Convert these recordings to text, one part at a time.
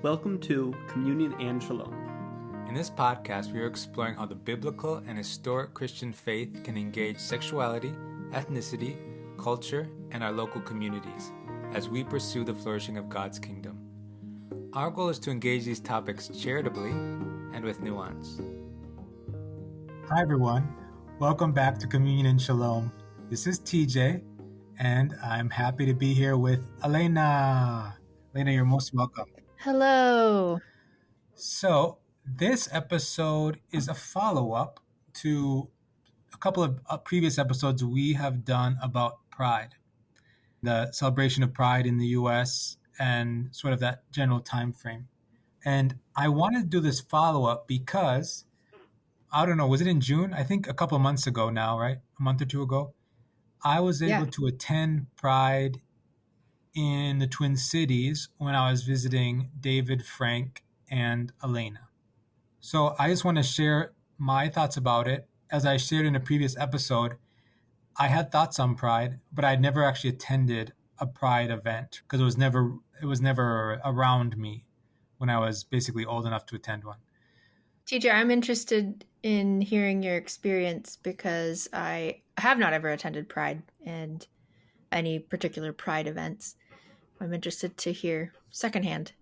Welcome to Communion and Shalom. In this podcast, we are exploring how the biblical and historic Christian faith can engage sexuality, ethnicity, culture, and our local communities as we pursue the flourishing of God's kingdom. Our goal is to engage these topics charitably and with nuance. Hi, everyone. Welcome back to Communion and Shalom. This is TJ, and I'm happy to be here with Elena. Elena, you're most welcome. Hello. So, this episode is a follow-up to a couple of previous episodes we have done about Pride, the celebration of Pride in the U.S., and sort of that general time frame. And I wanted to do this follow-up because, I don't know, was it in June? I think a couple of months ago now, right? A month or two ago. I was able to attend Pride in the Twin Cities when I was visiting David, Frank, and Elena. So I just want to share my thoughts about it. As I shared in a previous episode, I had thoughts on Pride, but I'd never actually attended a Pride event because it was never around me when I was basically old enough to attend one. TJ, I'm interested in hearing your experience because I have not ever attended Pride and any particular Pride events. I'm interested to hear secondhand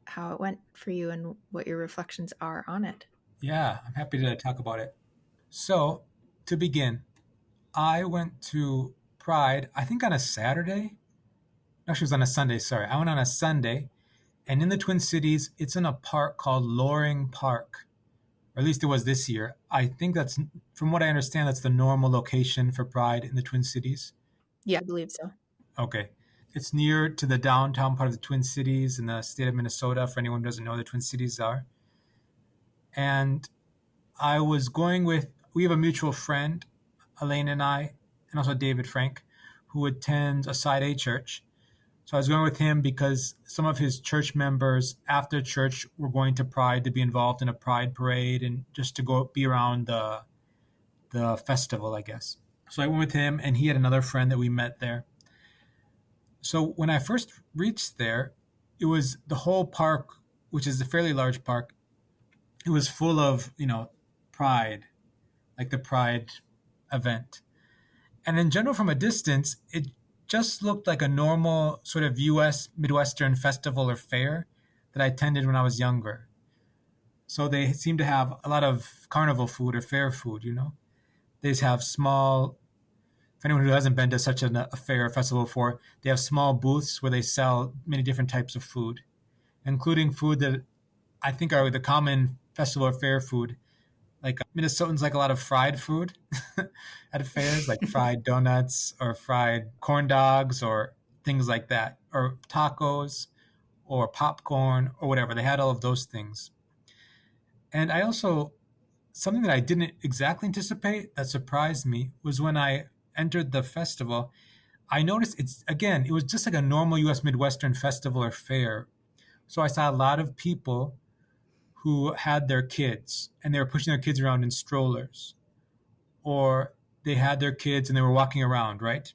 how it went for you and what your reflections are on it. Yeah, I'm happy to talk about it. So, to begin, I went to Pride, I think on a Saturday. Actually, it was on a Sunday, sorry. I went on a Sunday, and in the Twin Cities, it's in a park called Loring Park. Or at least it was this year. I think that's, from what I understand, that's the normal location for Pride in the Twin Cities. Yeah, I believe so. Okay. It's near to the downtown part of the Twin Cities in the state of Minnesota, for anyone who doesn't know what the Twin Cities are. And I was going with, we have a mutual friend, Elaine and I, and also David Frank, who attends a Side A church. So I was going with him because some of his church members after church were going to Pride to be involved in a Pride parade and just to go be around the festival, I guess. So I went with him, and he had another friend that we met there. So when I first reached there, it was the whole park, which is a fairly large park. It was full of, Pride, like the Pride event. And in general, from a distance, it just looked like a normal sort of U.S. Midwestern festival or fair that I attended when I was younger. So they seem to have a lot of carnival food or fair food, They just have small, for anyone who hasn't been to such a fair or festival before, they have small booths where they sell many different types of food, including food that I think are the common festival or fair food. Like Minnesotans like a lot of fried food at fairs, like fried donuts or fried corn dogs or things like that, or tacos or popcorn or whatever. They had all of those things. And I also, something that I didn't exactly anticipate that surprised me was when I entered the festival, I noticed it was just like a normal U.S. Midwestern festival or fair. So I saw a lot of people who had their kids and they were pushing their kids around in strollers, or they had their kids and they were walking around, right?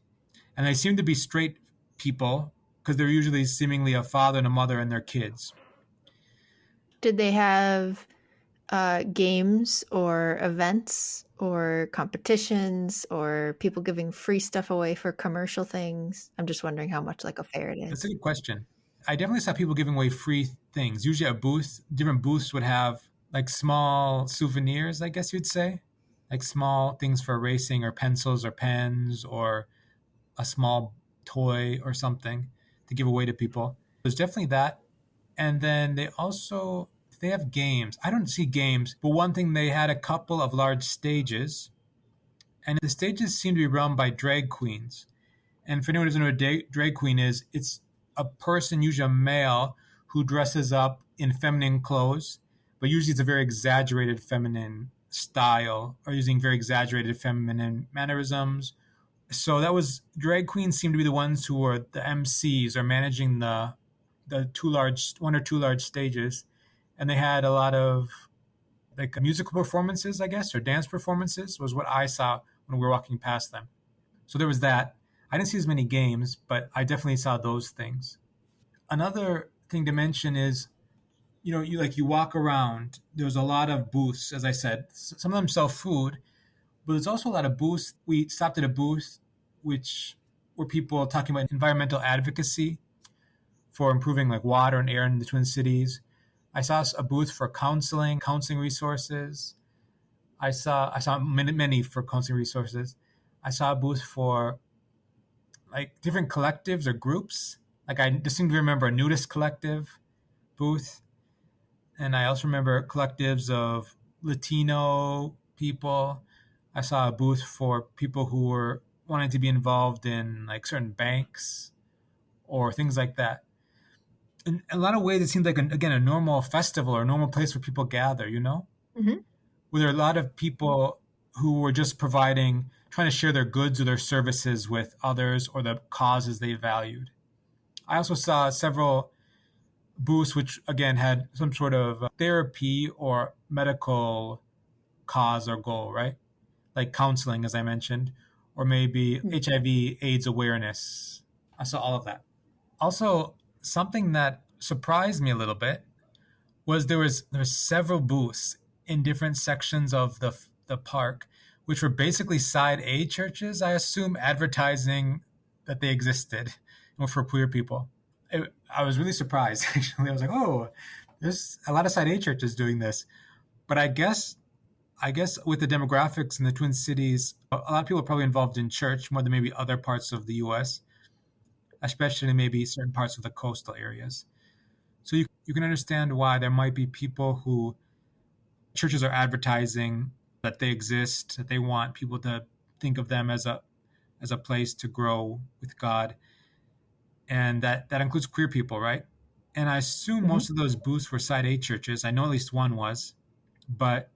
And they seemed to be straight people because they're usually seemingly a father and a mother and their kids. Did they have games or events or competitions or people giving free stuff away for commercial things? I'm just wondering how much like a fair it is. That's a good question. I definitely saw people giving away free things. Usually different booths would have like small souvenirs, I guess you'd say, like small things for racing or pencils or pens or a small toy or something to give away to people. There's definitely that. And then they have games. I don't see games, but one thing, they had a couple of large stages, and the stages seem to be run by drag queens. And for anyone who doesn't know what a drag queen is, it's a person, usually a male, who dresses up in feminine clothes, but usually it's a very exaggerated feminine style or using very exaggerated feminine mannerisms. So drag queens seem to be the ones who are the MCs or managing the one or two large stages. And they had a lot of like musical performances, I guess, or dance performances was what I saw when we were walking past them. So there was that. I didn't see as many games, but I definitely saw those things. Another thing to mention is you walk around. There's a lot of booths, as I said. Some of them sell food, but there's also a lot of booths. We stopped at a booth, which were people talking about environmental advocacy for improving like water and air in the Twin Cities. I saw a booth for counseling resources. I saw many for counseling resources. I saw a booth for like different collectives or groups. Like I distinctly remember a nudist collective booth, and I also remember collectives of Latino people. I saw a booth for people who were wanting to be involved in like certain banks or things like that. In a lot of ways, it seemed like again a normal festival or a normal place where people gather. Hmm. Where there are a lot of people who were just trying to share their goods or their services with others or the causes they valued. I also saw several booths which again had some sort of therapy or medical cause or goal, right? Like counseling, as I mentioned, or maybe HIV/AIDS awareness. I saw all of that. Also, something that surprised me a little bit was there was several booths in different sections of the park, which were basically side A churches, I assume, advertising that they existed for queer people. I was really surprised, actually. I was like, oh, there's a lot of side A churches doing this. But I guess with the demographics in the Twin Cities, a lot of people are probably involved in church more than maybe other parts of the U.S., especially maybe certain parts of the coastal areas. So you can understand why there might be people who churches are advertising that they exist, that they want people to think of them as a place to grow with God, and that includes queer people, right? And I assume Hmm. most of those booths were side A churches. I know at least one was, but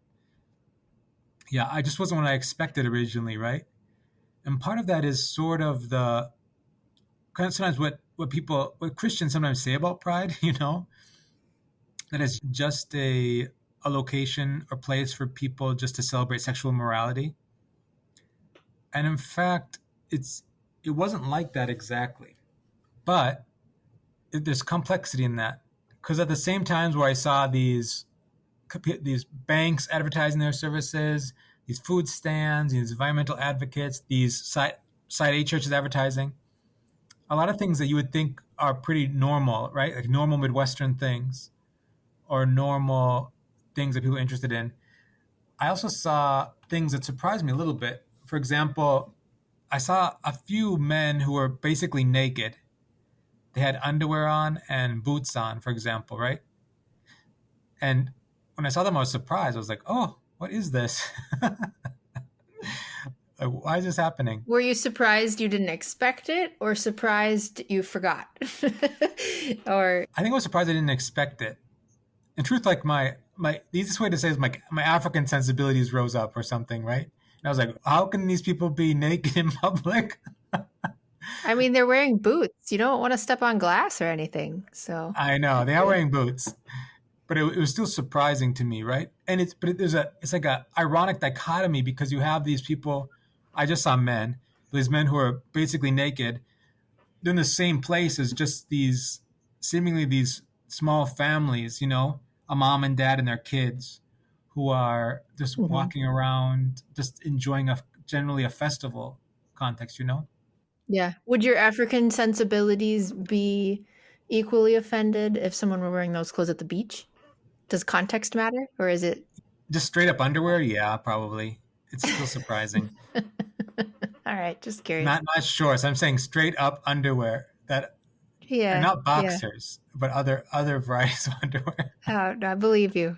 yeah, I just wasn't what I expected originally, right? And part of that is sort of the kind of sometimes what Christians sometimes say about pride, that it's just a location or place for people just to celebrate sexual morality. And in fact, it wasn't like that exactly. But there's complexity in that, because at the same times where I saw these banks advertising their services, these food stands, these environmental advocates, these side A churches advertising, a lot of things that you would think are pretty normal, right? Like normal Midwestern things or normal things that people are interested in. I also saw things that surprised me a little bit. For example, I saw a few men who were basically naked. They had underwear on and boots on, for example, right? And when I saw them, I was surprised. I was like, oh, what is this? Like, why is this happening? Were you surprised you didn't expect it, or surprised you forgot? Or I think I was surprised I didn't expect it. In truth, like the easiest way to say is my African sensibilities rose up or something, right? And I was like, how can these people be naked in public? I mean, they're wearing boots. You don't want to step on glass or anything. So I know they are wearing boots, but it was still surprising to me, right? And it's like a ironic dichotomy, because you have these people. I just saw these men who are basically naked. They're in the same place as just these seemingly these small families, a mom and dad and their kids, who are just Mhm. walking around, just enjoying generally a festival context. Yeah. Would your African sensibilities be equally offended if someone were wearing those clothes at the beach? Does context matter, or is it? Just straight up underwear, yeah, probably. It's still surprising. All right, just curious. Not shorts. I'm saying straight up underwear that are Yeah, not yeah. boxers, but other varieties of underwear. Oh, no, I believe you.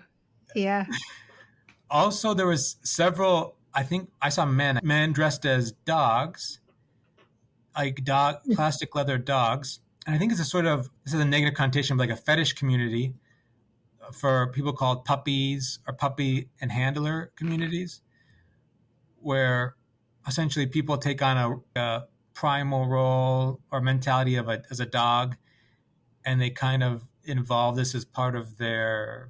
Yeah. Also, there was several. I think I saw men dressed as dogs, like plastic leather dogs. And I think this is a negative connotation of like a fetish community for people called puppies or puppy and handler communities, where essentially people take on a primal role or mentality as a dog, and they kind of involve this as part of their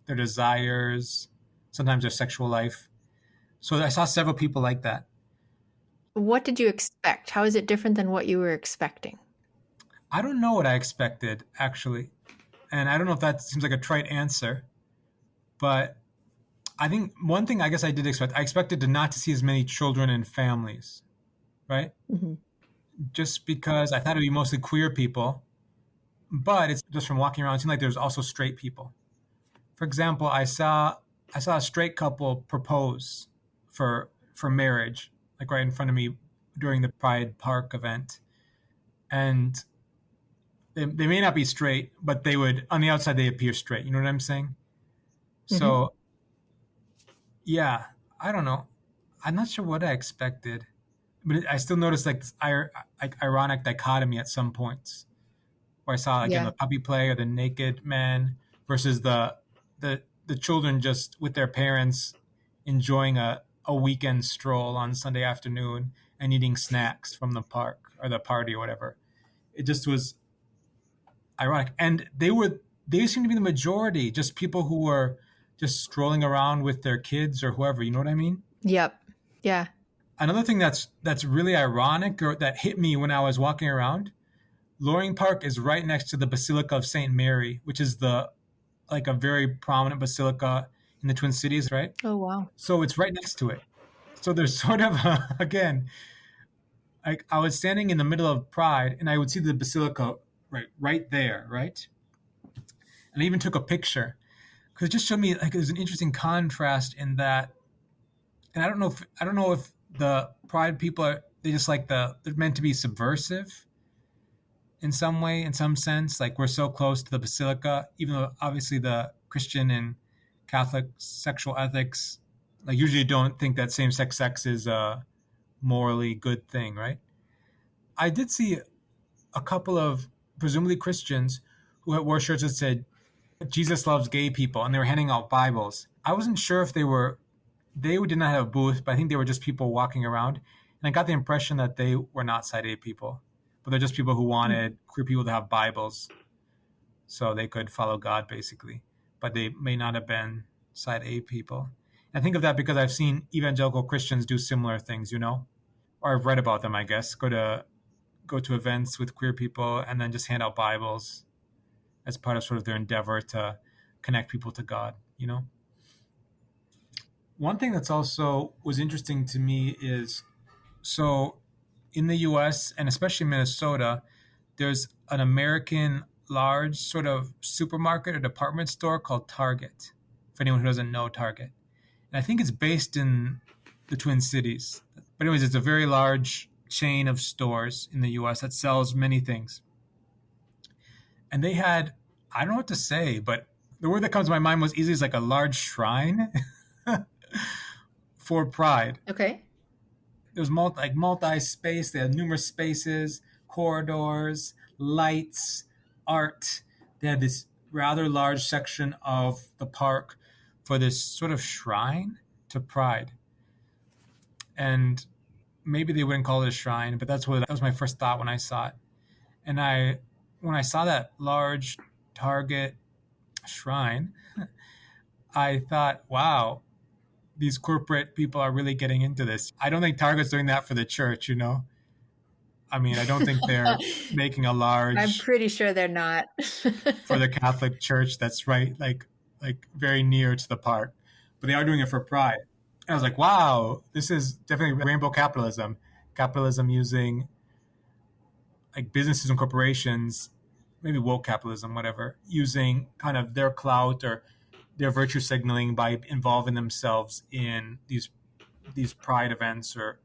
desires, sometimes their sexual life. So I saw several people like that. What did you expect? How is it different than what you were expecting? I don't know what I expected, actually. And I don't know if that seems like a trite answer, but I think one thing I guess I did expect, I expected to not to see as many children and families, right? Mm-hmm. Just because I thought it'd be mostly queer people, but it's just from walking around, it seemed like there's also straight people. For example, I saw a straight couple propose for marriage, like right in front of me during the Pride Park event. And they may not be straight, but they would, on the outside, they appear straight. You know what I'm saying? Mm-hmm. So, yeah, I don't know. I'm not sure what I expected, but I still noticed like this ironic dichotomy at some points where I saw again Yeah. the puppy play or the naked man versus the children just with their parents enjoying a weekend stroll on Sunday afternoon and eating snacks from the park or the party or whatever. It just was ironic. And they seem to be the majority, just people who were just strolling around with their kids or whoever, you know what I mean? Yep. Yeah. Another thing that's really ironic or that hit me when I was walking around, Loring Park is right next to the Basilica of St. Mary, which is the like a very prominent basilica in the Twin Cities, right? Oh, wow. So it's right next to it. So there's sort of again, like I was standing in the middle of Pride and I would see the basilica right there, right? And I even took a picture because it just showed me like there's an interesting contrast in that. And I don't know if the Pride people are they just like they're meant to be subversive in some way, in some sense. Like we're so close to the basilica, even though obviously the Christian and Catholic sexual ethics like usually don't think that same-sex sex is a morally good thing, right? I did see a couple of presumably Christians who had wore shirts that said Jesus loves gay people, and they were handing out Bibles. I wasn't sure if they did not have a booth, but I think they were just people walking around. And I got the impression that they were not side A people, but they're just people who wanted queer people to have Bibles so they could follow God, basically. But they may not have been side A people. I think of that because I've seen evangelical Christians do similar things, or I've read about them, I guess. Go to events with queer people and then just hand out Bibles as part of sort of their endeavor to connect people to God. One thing that's also was interesting to me is so in the US and especially Minnesota, there's an American large sort of supermarket or department store called Target, for anyone who doesn't know Target. And I think it's based in the Twin Cities. But anyways, it's a very large chain of stores in the US that sells many things. And they had, I don't know what to say, but the word that comes to my mind was easily is like a large shrine for Pride. Okay. There was multi-space. They had numerous spaces, corridors, lights, art. They had this rather large section of the park for this sort of shrine to Pride. And maybe they wouldn't call it a shrine, but that was my first thought when I saw it. And when I saw that large Target shrine, I thought, wow, these corporate people are really getting into this. I don't think Target's doing that for the church. I mean, I don't think they're making a large I'm pretty sure they're not. for the Catholic Church that's right, like very near to the park, but they are doing it for Pride. And I was like, wow, this is definitely rainbow capitalism. Capitalism using like businesses and corporations, maybe woke capitalism, whatever, using kind of their clout or their virtue signaling by involving themselves in these Pride events or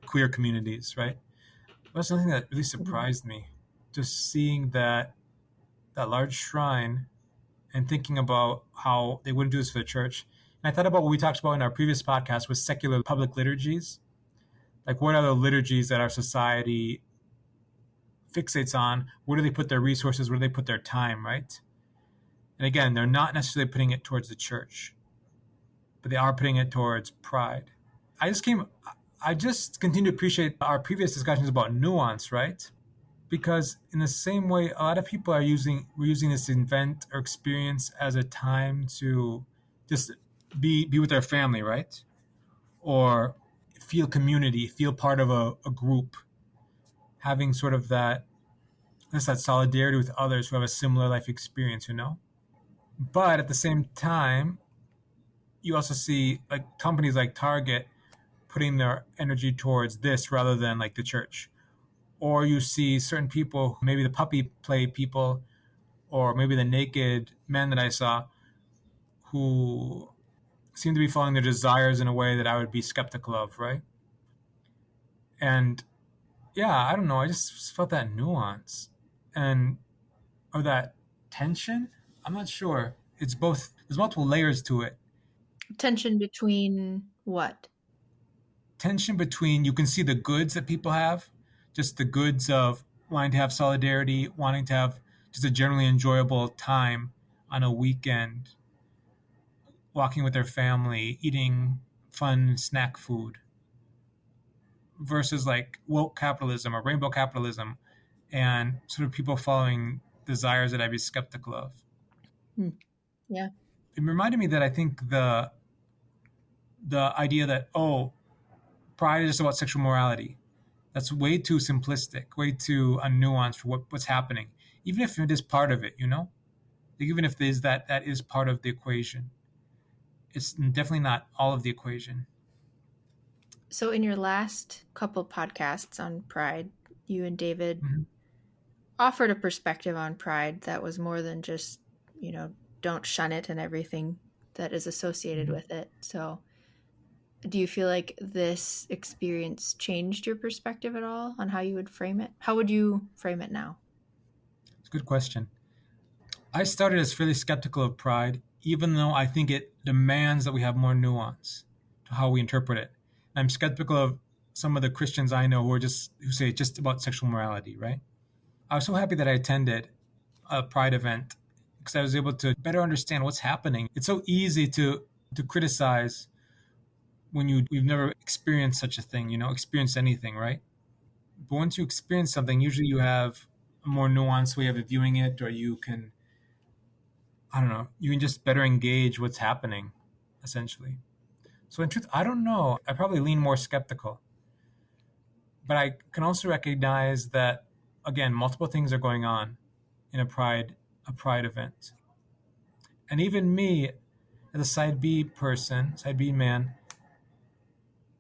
queer communities, right? That's something that really surprised me, just seeing that large shrine and thinking about how they wouldn't do this for the church. And I thought about what we talked about in our previous podcast with secular public liturgies. Like, what are the liturgies that our society fixates on? Where do they put their resources? Where do they put their time, right? And again, they're not necessarily putting it towards the church, but they are putting it towards Pride. I just continue to appreciate our previous discussions about nuance, right? Because in the same way, a lot of people we're using this event or experience as a time to just be with their family, right? Or feel community, feel part of a group, having sort of that There's that solidarity with others who have a similar life experience, you know? But at the same time, you also see like companies like Target putting their energy towards this rather than like the church. Or you see certain people, maybe the puppy play people, or maybe the naked men that I saw, who seem to be following their desires in a way that I would be skeptical of, right? And yeah, I don't know. I just felt that nuance and or that tension. I'm not sure. It's both. There's multiple layers to it. Tension between what? Tension between you can see the goods that people have, just the goods of wanting to have solidarity, wanting to have just a generally enjoyable time on a weekend, walking with their family, eating fun snack food, versus like woke capitalism or rainbow capitalism and sort of people following desires that I'd be skeptical of. Yeah. It reminded me that I think the idea that, oh, pride is just about sexual morality, that's way too simplistic, way too unnuanced for what's happening. Even if it is part of it, you know, even if there's that is part of the equation, it's definitely not all of the equation. So in your last couple podcasts on pride, you and David offered a perspective on pride that was more than just, don't shun it and everything that is associated with it. So do you feel like this experience changed your perspective at all on how you would frame it? How would you frame it now? It's a good question. I started as fairly skeptical of pride, even though I think it demands that we have more nuance to how we interpret it. I'm skeptical of some of the Christians I know who say it's just about sexual morality, right? I was so happy that I attended a pride event because I was able to better understand what's happening. It's so easy to criticize when you've never experienced such a thing, experienced anything, right? But once you experience something, usually you have a more nuanced way of viewing it, or you can, I don't know, you can just better engage what's happening, essentially. So in truth, I don't know. I probably lean more skeptical. But I can also recognize that, again, multiple things are going on in a pride event. And even me, as a side B person, side B man,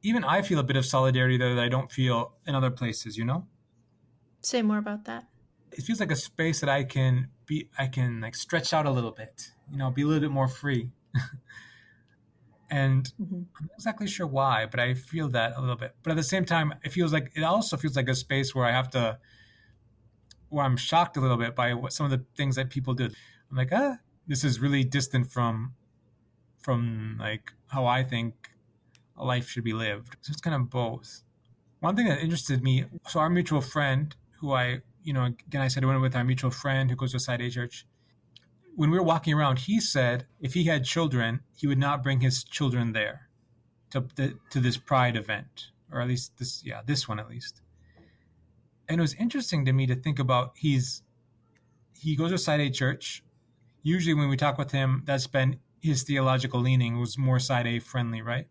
even I feel a bit of solidarity there that I don't feel in other places, you know? Say more about that. It feels like a space that I can like stretch out a little bit, be a little bit more free. And I'm not exactly sure why, but I feel that a little bit. But at the same time, it also feels like a space where where I'm shocked a little bit by some of the things that people do. I'm like, this is really distant from like how I think a life should be lived. So it's kind of both. One thing that interested me, so our mutual friend, who again, I said I went with our mutual friend who goes to a Side A church. When we were walking around, he said if he had children, he would not bring his children there to this pride event, or at least this one at least. And it was interesting to me to think about. He goes to a Side A church. Usually, when we talk with him, that's been his theological leaning was more Side A friendly, right?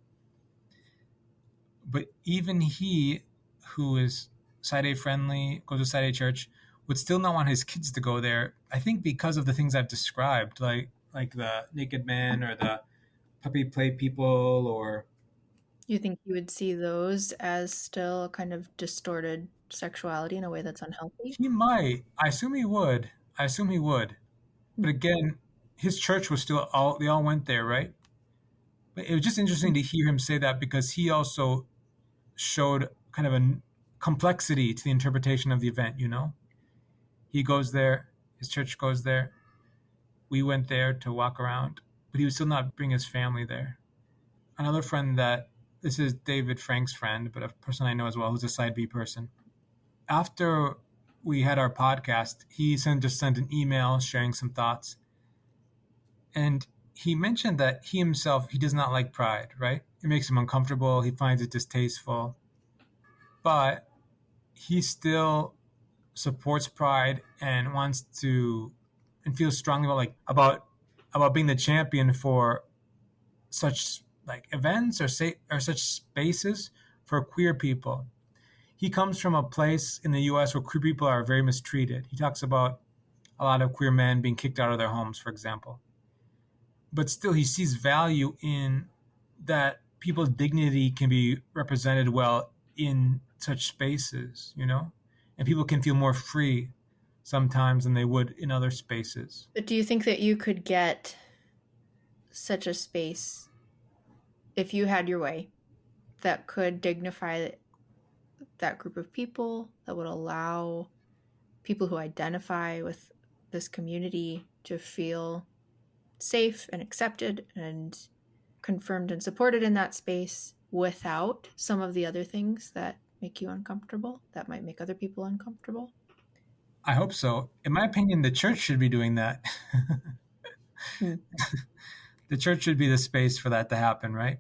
But even he, who is Side A friendly, goes to Side A church, would still not want his kids to go there. I think because of the things I've described, like the naked men or the puppy play people, or you think you would see those as still a kind of distorted sexuality in a way that's unhealthy? He might. I assume he would. But again, his church was still they all went there, right? But it was just interesting to hear him say that because he also showed kind of a complexity to the interpretation of the event, He goes there, his church goes there. We went there to walk around, but he would still not bring his family there. Another friend this is David Frank's friend, but a person I know as well who's a Side B person. After we had our podcast, he just sent an email sharing some thoughts. And he mentioned that he does not like pride, right? It makes him uncomfortable. He finds it distasteful. But he still supports pride and wants to and feels strongly about being the champion for such like events or such spaces for queer people. he comes from a place in the US where queer people are very mistreated. He talks about a lot of queer men being kicked out of their homes, for example. But still, he sees value in that people's dignity can be represented well in such spaces, and people can feel more free sometimes than they would in other spaces. But do you think that you could get such a space if you had your way that could dignify that group of people, that would allow people who identify with this community to feel safe and accepted and confirmed and supported in that space without some of the other things that make you uncomfortable, that might make other people uncomfortable? I hope so. In my opinion, the church should be doing that. The church should be the space for that to happen, right?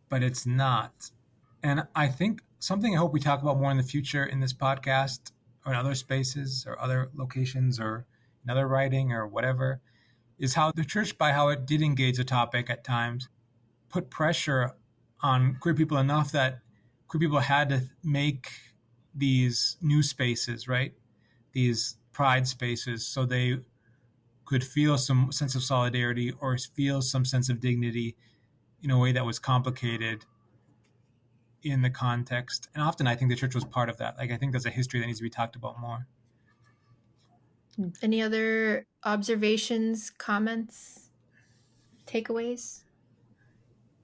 But it's not. And I think something I hope we talk about more in the future in this podcast or in other spaces or other locations or in other writing or whatever is how the church, by how it did engage the topic at times, put pressure on queer people enough that queer people had to make these new spaces, right? These pride spaces, so they could feel some sense of solidarity or feel some sense of dignity in a way that was complicated in the context. And often I think the church was part of that. Like, I think there's a history that needs to be talked about more. Any other observations, comments, takeaways?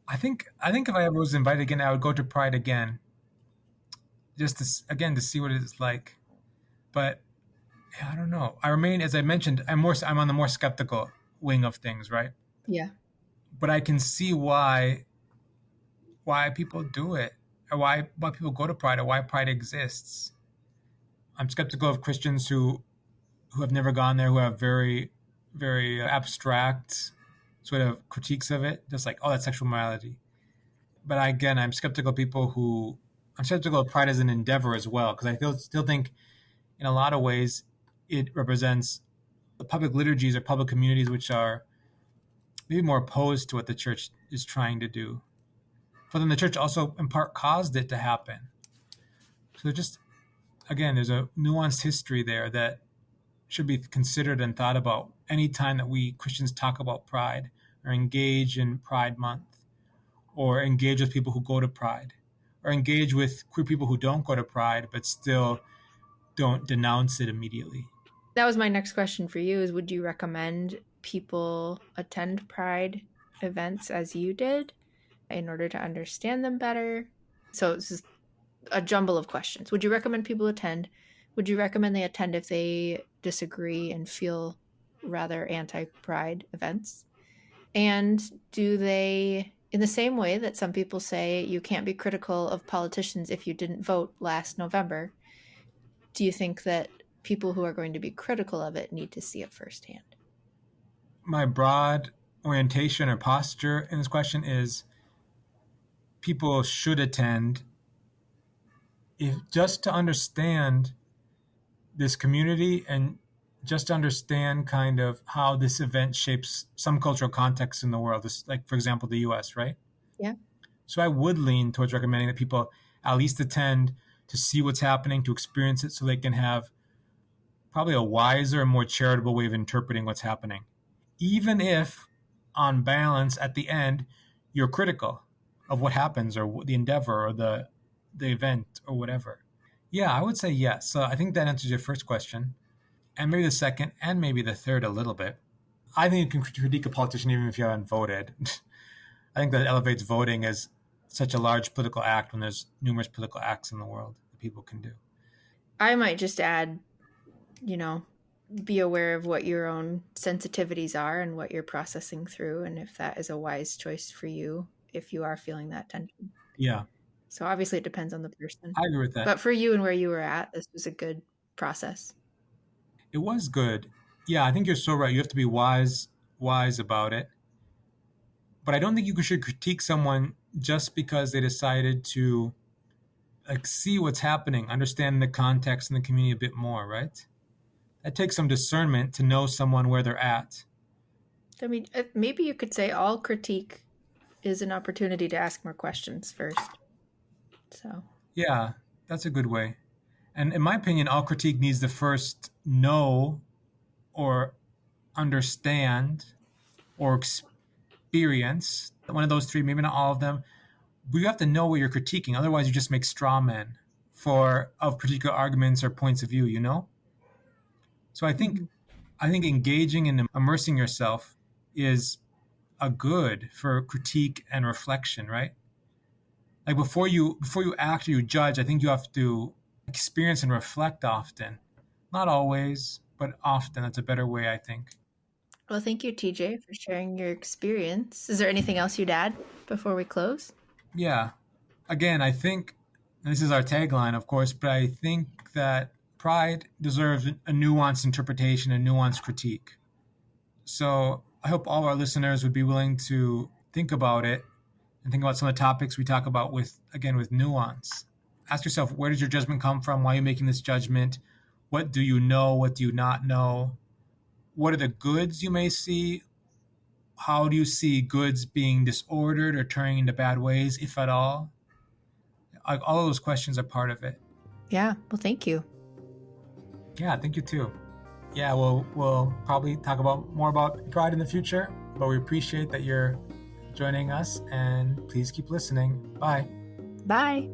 I think if I ever was invited again, I would go to Pride again, just to see what it's like. But I don't know. I remain, as I mentioned, I'm on the more skeptical wing of things, right? Yeah. But I can see why people do it, or why people go to Pride, or why Pride exists. I'm skeptical of Christians who have never gone there, who have very, very abstract sort of critiques of it, just like, oh, that's sexual morality. But again, I'm skeptical of Pride as an endeavor as well, because I still think in a lot of ways it represents the public liturgies or public communities which are maybe more opposed to what the church is trying to do. But then the church also in part caused it to happen. So just, again, there's a nuanced history there that should be considered and thought about any time that we Christians talk about Pride or engage in Pride Month or engage with people who go to Pride or engage with queer people who don't go to Pride but still don't denounce it immediately. That was my next question for you, is would you recommend people attend Pride events as you did in order to understand them better? So this is a jumble of questions. Would you recommend people attend? Would you recommend they attend if they disagree and feel rather anti-Pride events? And do they, in the same way that some people say you can't be critical of politicians if you didn't vote last November, do you think that people who are going to be critical of it need to see it firsthand? My broad orientation or posture in this question is people should attend just to understand this community and just to understand kind of how this event shapes some cultural context in the world. This, like, for example, the US, right? Yeah. So I would lean towards recommending that people at least attend to see what's happening, to experience it so they can have probably a wiser and more charitable way of interpreting what's happening. Even if, on balance, at the end, you're critical of what happens or the endeavor or the event or whatever. Yeah, I would say yes. So I think that answers your first question, and maybe the second, and maybe the third a little bit. I think you can critique a politician even if you haven't voted. I think that elevates voting as such a large political act when there's numerous political acts in the world that people can do. I might just add, be aware of what your own sensitivities are and what you're processing through, and if that is a wise choice for you, if you are feeling that tension. Yeah. So obviously it depends on the person. I agree with that. But for you and where you were at, this was a good process. It was good. Yeah, I think you're so right. You have to be wise about it. But I don't think you should critique someone just because they decided to see what's happening, understand the context and the community a bit more, right? It takes some discernment to know someone where they're at. I mean, maybe you could say all critique is an opportunity to ask more questions first. So yeah, That's a good way. And in my opinion, all critique needs to first know or understand or experience one of those three, maybe not all of them. But you have to know what you're critiquing. Otherwise, you just make straw men of particular arguments or points of view, you know? So I think engaging and immersing yourself is a good for critique and reflection, right? Like before you act or you judge, I think you have to experience and reflect often. Not always, but often. That's a better way, I think. Well, thank you, TJ, for sharing your experience. Is there anything else you'd add before we close? Yeah. Again, I think, and this is our tagline, of course, but I think that pride deserves a nuanced interpretation, a nuanced critique. So I hope all our listeners would be willing to think about it and think about some of the topics we talk about with nuance. Ask yourself, where does your judgment come from? Why are you making this judgment? What do you know? What do you not know? What are the goods you may see? How do you see goods being disordered or turning into bad ways, if at all? All of those questions are part of it. Yeah, well, thank you. Yeah, thank you too. Yeah, we'll probably talk more about pride in the future, but we appreciate that you're joining us, and please keep listening. Bye. Bye.